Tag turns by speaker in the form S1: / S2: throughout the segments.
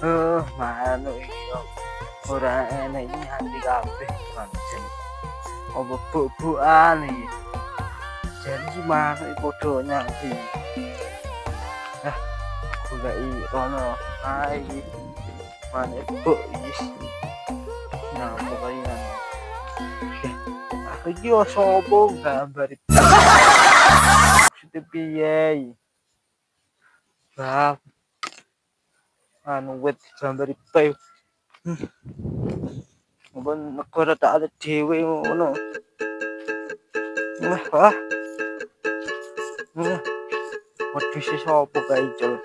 S1: Manuk iki yo ora enek nyandi kabeh pancen. Apa buk-bukan iki. Jadi manuk iki padha nyandi. Nah, goleki rono ae iki. Manuk buk iki. Nah, pokoknya iki yo sapa gambar iki. Maksudnya piye iki? Bab anu wit gambar iki. Mumpun negara tak ada dhewe ngono. Wah. Wedhus sapa kae icul.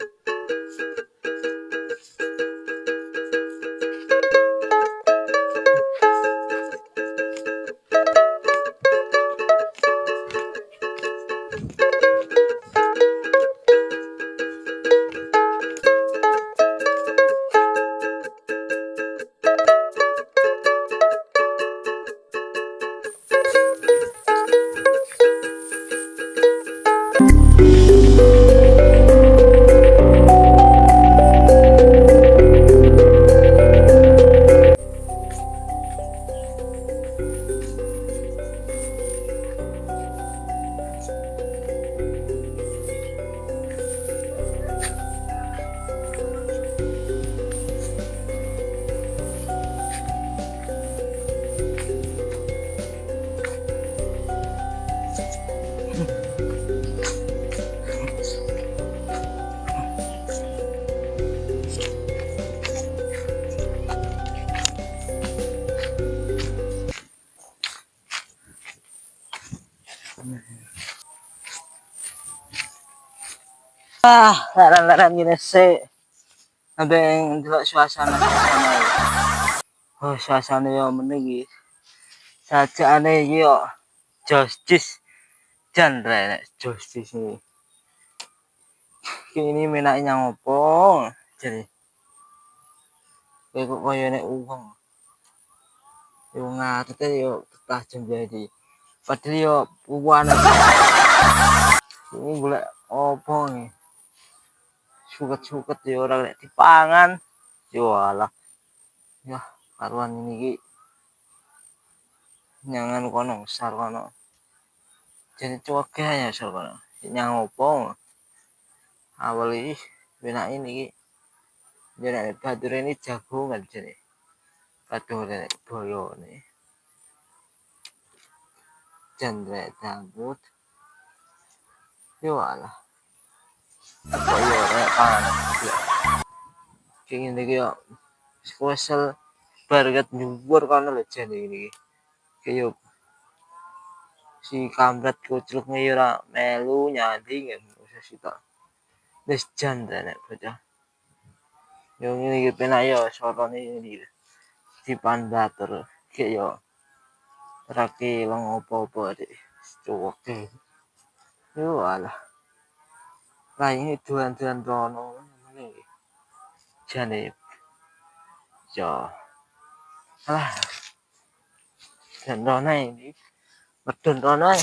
S1: Laran-laran ngene sik. Ambeng delok suasana. Oh, suasana yo meneh iki. Sajakane iki yo justice genre nek justice iki. Ini menake nyang opo? Jadi kok koyo nek uwong. Yo ngarete yo tajam jadi. Padahal yo puan. Ini golek opo nih? Suket-suket ya ora lek dipangan. Yo alah. Ya, karuan ini iki nyangan kono besar kono. Jadi cuwege ya besar kono. Nyang opo? Awal iki benak ini iki. Jadi batur ini jagongan jadi. Batur nek boyo nih. Jendre dangdut. Yo alah. Kok yo nek pangan. Kenging iki yo spesial barget nyuwur kono lho jane iki. Kayak si kampret kucluknya ya ora melu nyandi nggak sitok. Wis jan nek bocah. Yo ngene iki penak yo sorone iki. Dipan batur kayak yo ora kelong opo-opo dik. Cuweke. Yo alah. Lah ini doan-doan rono ngene iki. Jane yo. Alah. Dan rono ini medun rono